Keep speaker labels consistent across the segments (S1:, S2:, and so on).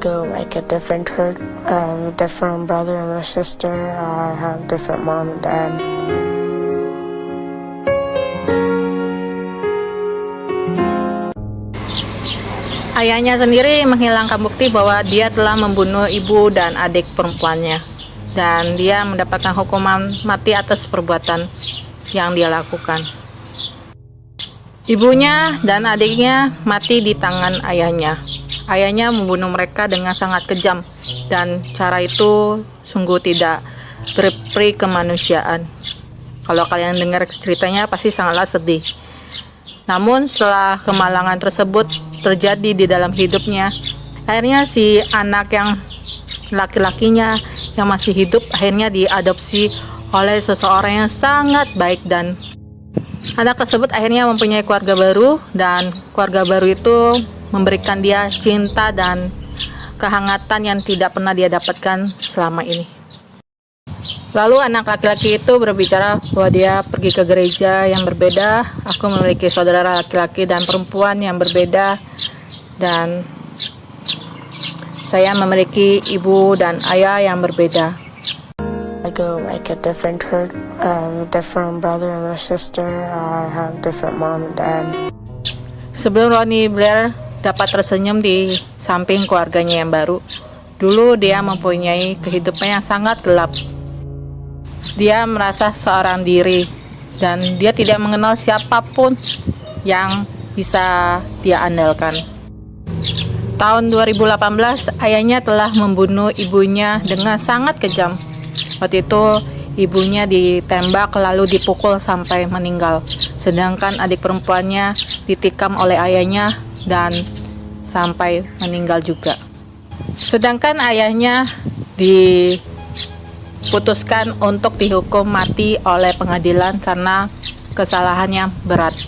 S1: go like a different church, different brother and a sister. I have different mom and dad.
S2: Ayahnya sendiri menghilangkan bukti bahwa dia telah membunuh ibu dan adik perempuannya, dan dia mendapatkan hukuman mati atas perbuatan yang dia lakukan. Ibunya dan adiknya mati di tangan ayahnya. Ayahnya membunuh mereka dengan sangat kejam, dan cara itu sungguh tidak berperi kemanusiaan. Kalau kalian dengar ceritanya pasti sangatlah sedih. Namun setelah kemalangan tersebut terjadi di dalam hidupnya, akhirnya si anak yang laki-lakinya yang masih hidup akhirnya diadopsi oleh seseorang yang sangat baik, dan anak tersebut akhirnya mempunyai keluarga baru, dan keluarga baru itu memberikan dia cinta dan kehangatan yang tidak pernah dia dapatkan selama ini. Lalu anak laki-laki itu berbicara bahwa dia pergi ke gereja yang berbeda. Aku memiliki saudara laki-laki dan perempuan yang berbeda, dan saya memiliki ibu dan ayah yang berbeda.
S1: I go like a different church, different brother and a sister. I have different mom and dad.
S2: Sebelum Ronnie Blair dapat tersenyum di samping keluarganya yang baru, dulu dia mempunyai kehidupan yang sangat gelap. Dia merasa seorang diri, dan dia tidak mengenal siapapun yang bisa dia andalkan. Tahun 2018, ayahnya telah membunuh ibunya dengan sangat kejam. Waktu itu ibunya ditembak lalu dipukul sampai meninggal, sedangkan adik perempuannya ditikam oleh ayahnya dan sampai meninggal juga. Sedangkan ayahnya diputuskan untuk dihukum mati oleh pengadilan karena kesalahannya berat.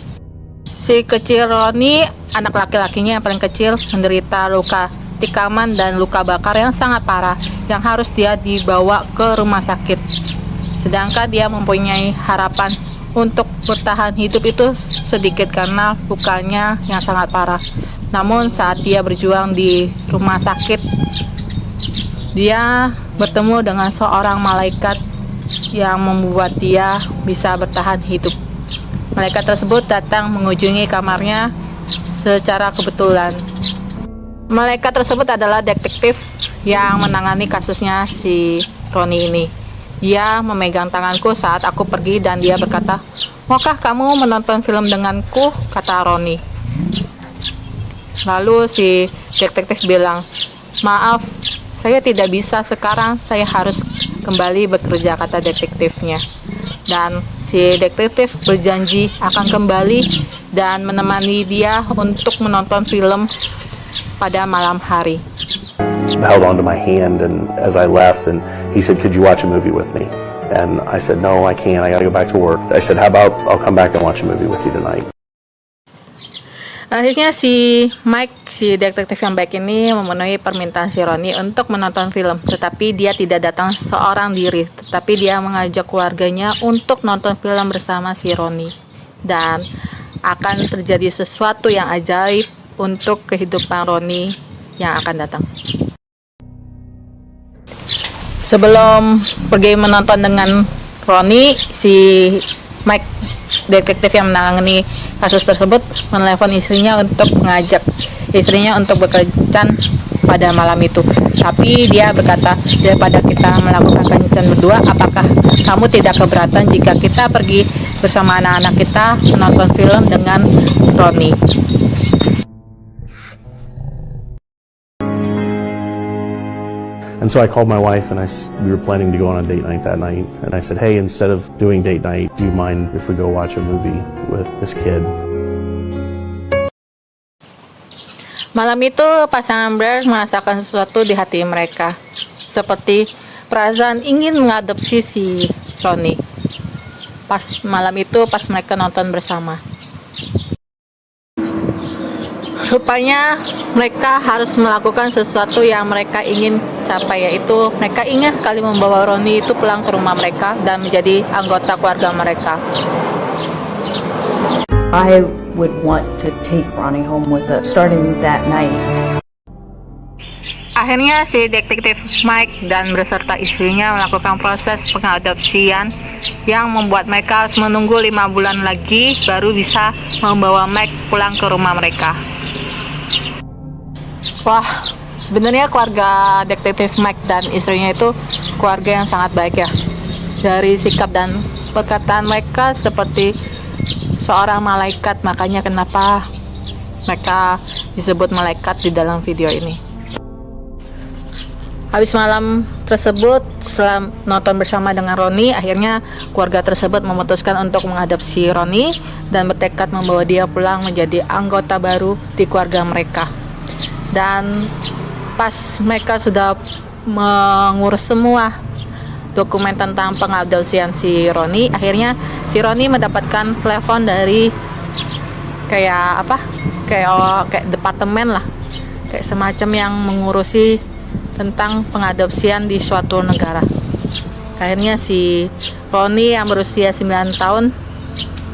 S2: Si kecil Ronnie, anak laki-lakinya yang paling kecil, menderita luka tikaman dan luka bakar yang sangat parah yang harus dia dibawa ke rumah sakit. Sedangkan dia mempunyai harapan untuk bertahan hidup itu sedikit karena lukanya yang sangat parah. Namun saat dia berjuang di rumah sakit, dia bertemu dengan seorang malaikat yang membuat dia bisa bertahan hidup. Malaikat tersebut datang mengunjungi kamarnya secara kebetulan. Malaikat tersebut adalah detektif yang menangani kasusnya si Ronnie ini. Dia memegang tanganku saat aku pergi dan dia berkata, "Maukah kamu menonton film denganku?" kata Ronnie. Lalu si detektif bilang, "Maaf, saya tidak bisa sekarang, saya harus kembali bekerja," kata detektifnya. Dan si detektif berjanji akan kembali dan menemani dia untuk menonton film pada malam hari.
S3: Held onto my hand and as I left, and he said, "Could you watch a movie with me?" And I said, "No, I can't. I got to go back to work." I said, "How about I'll come back and watch a movie with you tonight?"
S2: Akhirnya si Mike, si detektif yang baik ini memenuhi permintaan si Ronnie untuk menonton film, tetapi dia tidak datang seorang diri, tetapi dia mengajak keluarganya untuk nonton film bersama si Ronnie. Dan akan terjadi sesuatu yang ajaib untuk kehidupan Ronnie yang akan datang. Sebelum pergi menonton dengan Ronnie, si Mike, detektif yang menangani kasus tersebut, menelepon istrinya untuk mengajak istrinya untuk bekerja pada malam itu. Tapi dia berkata, daripada kita melakukan kencan berdua, apakah kamu tidak keberatan jika kita pergi bersama anak-anak kita menonton film dengan Ronnie?
S3: And so I called my wife, and we were planning to go on a date night that night. And I said, "Hey, instead of doing date night, do you mind if we go watch a movie with this kid?"
S2: Malam itu pasangan Blair merasakan sesuatu di hati mereka, seperti perasaan ingin mengadopsi si Ronnie. Pas malam itu, pas mereka nonton bersama, rupanya mereka harus melakukan sesuatu yang mereka ingin capai, yaitu mereka ingin sekali membawa Ronnie itu pulang ke rumah mereka dan menjadi anggota keluarga mereka.
S4: I would want to take Ronnie home with us starting that night.
S2: Akhirnya si detektif Mike dan beserta istrinya melakukan proses pengadopsian yang membuat mereka harus menunggu 5 bulan lagi baru bisa membawa Mike pulang ke rumah mereka. Wah, sebenarnya keluarga detektif Mike dan istrinya itu keluarga yang sangat baik ya. Dari sikap dan perkataan mereka seperti seorang malaikat, makanya kenapa mereka disebut malaikat di dalam video ini. Habis malam tersebut, setelah nonton bersama dengan Roni, akhirnya keluarga tersebut memutuskan untuk mengadopsi Roni dan bertekad membawa dia pulang menjadi anggota baru di keluarga mereka. Dan pas mereka sudah mengurus semua dokumen tentang pengadopsian si Roni, akhirnya si Roni mendapatkan telepon dari kayak departemen lah, kayak semacam yang mengurusi tentang pengadopsian di suatu negara. Akhirnya si Roni yang berusia 9 tahun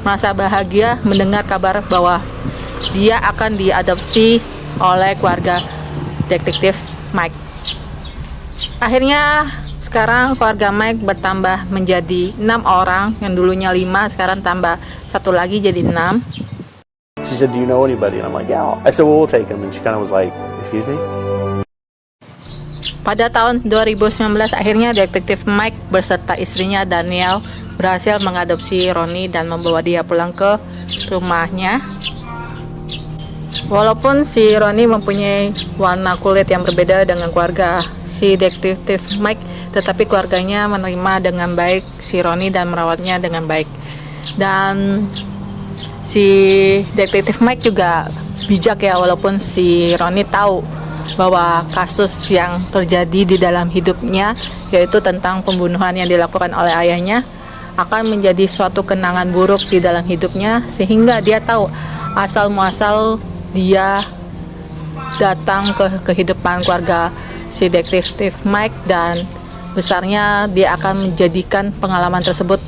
S2: merasa bahagia mendengar kabar bahwa dia akan diadopsi oleh keluarga detektif Mike. Akhirnya sekarang keluarga Mike bertambah menjadi 6 orang, yang dulunya 5 sekarang tambah 1 lagi jadi 6.
S3: She said, "Do you know anybody?" And I'm like, "Yeah." I said, "Well, we'll take him." And she kind of was like, "Excuse me?"
S2: Pada tahun 2019 akhirnya detektif Mike beserta istrinya Daniel berhasil mengadopsi Roni dan membawa dia pulang ke rumahnya. Walaupun si Roni mempunyai warna kulit yang berbeda dengan keluarga si detektif Mike, tetapi keluarganya menerima dengan baik si Roni dan merawatnya dengan baik. Dan si detektif Mike juga bijak ya, walaupun si Roni tahu bahwa kasus yang terjadi di dalam hidupnya, yaitu tentang pembunuhan yang dilakukan oleh ayahnya, akan menjadi suatu kenangan buruk di dalam hidupnya, sehingga dia tahu asal muasal dia datang ke kehidupan keluarga si detektif Mike, dan besarnya dia akan menjadikan pengalaman tersebut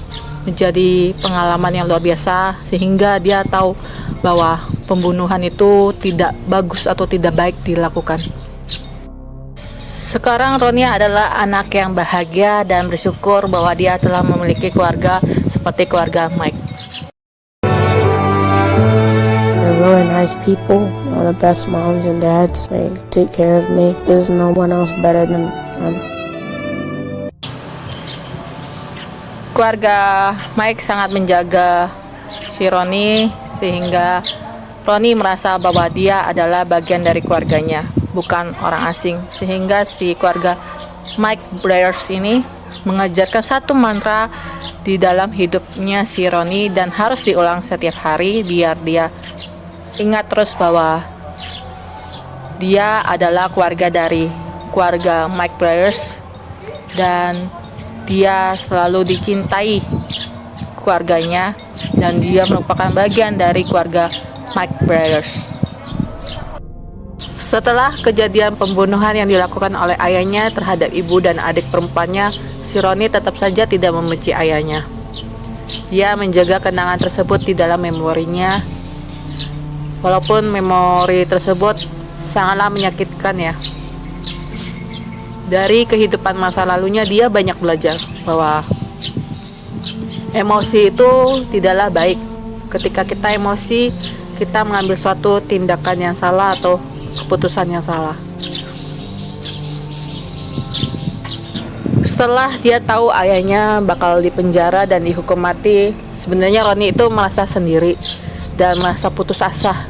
S2: menjadi pengalaman yang luar biasa, sehingga dia tahu bahwa pembunuhan itu tidak bagus atau tidak baik dilakukan. Sekarang Roni adalah anak yang bahagia dan bersyukur bahwa dia telah memiliki keluarga seperti keluarga Mike.
S1: They're really nice people, one of the best moms and dads. They take care of me. There's no one else better than them.
S2: Keluarga Mike sangat menjaga si Roni, sehingga Roni merasa bahwa dia adalah bagian dari keluarganya, bukan orang asing. Sehingga si keluarga Mike Brothers ini mengajarkan satu mantra di dalam hidupnya si Roni, dan harus diulang setiap hari biar dia ingat terus bahwa dia adalah keluarga dari keluarga Mike Brothers, dan dia selalu dicintai keluarganya, dan dia merupakan bagian dari keluarga Mike Brothers. Setelah kejadian pembunuhan yang dilakukan oleh ayahnya terhadap ibu dan adik perempuannya, si Roni tetap saja tidak membenci ayahnya. Dia menjaga kenangan tersebut di dalam memorinya, walaupun memori tersebut sangatlah menyakitkan ya. Dari kehidupan masa lalunya dia banyak belajar bahwa emosi itu tidaklah baik. Ketika kita emosi, kita mengambil suatu tindakan yang salah atau keputusan yang salah. Setelah dia tahu ayahnya bakal dipenjara dan dihukum mati, sebenarnya Roni itu merasa sendiri dan merasa putus asa,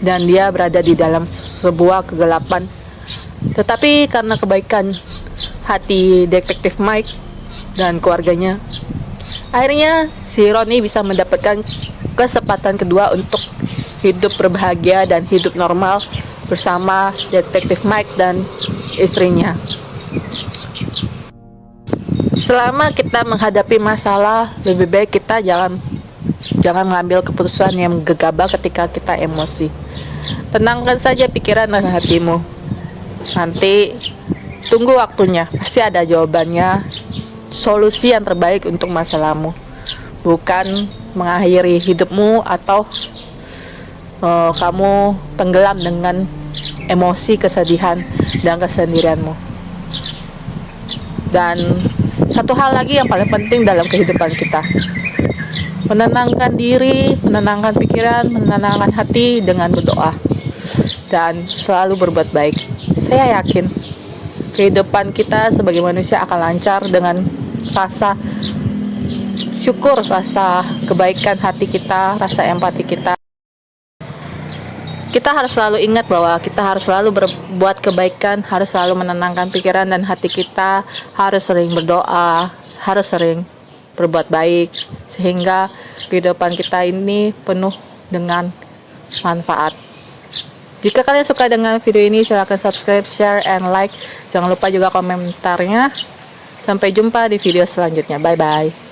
S2: dan dia berada di dalam sebuah kegelapan. Tetapi karena kebaikan hati detektif Mike dan keluarganya, akhirnya si Roni bisa mendapatkan kesempatan kedua untuk hidup berbahagia dan hidup normal bersama detektif Mike dan istrinya. Selama kita menghadapi masalah, lebih baik kita jangan mengambil keputusan yang gegabah ketika kita emosi. Tenangkan saja pikiran dan hatimu. Nanti tunggu waktunya, pasti ada jawabannya, solusi yang terbaik untuk masalahmu. Bukan mengakhiri hidupmu atau kamu tenggelam dengan emosi, kesedihan, dan kesendirianmu. Dan satu hal lagi yang paling penting dalam kehidupan kita, menenangkan diri, menenangkan pikiran, menenangkan hati dengan berdoa, dan selalu berbuat baik. Saya yakin kehidupan kita sebagai manusia akan lancar dengan rasa syukur, rasa kebaikan hati kita, rasa empati kita. Kita harus selalu ingat bahwa kita harus selalu berbuat kebaikan, harus selalu menenangkan pikiran dan hati kita, harus sering berdoa, harus sering berbuat baik, sehingga kehidupan kita ini penuh dengan manfaat. Jika kalian suka dengan video ini, silahkan subscribe, share, and like. Jangan lupa juga komentarnya. Sampai jumpa di video selanjutnya. Bye-bye.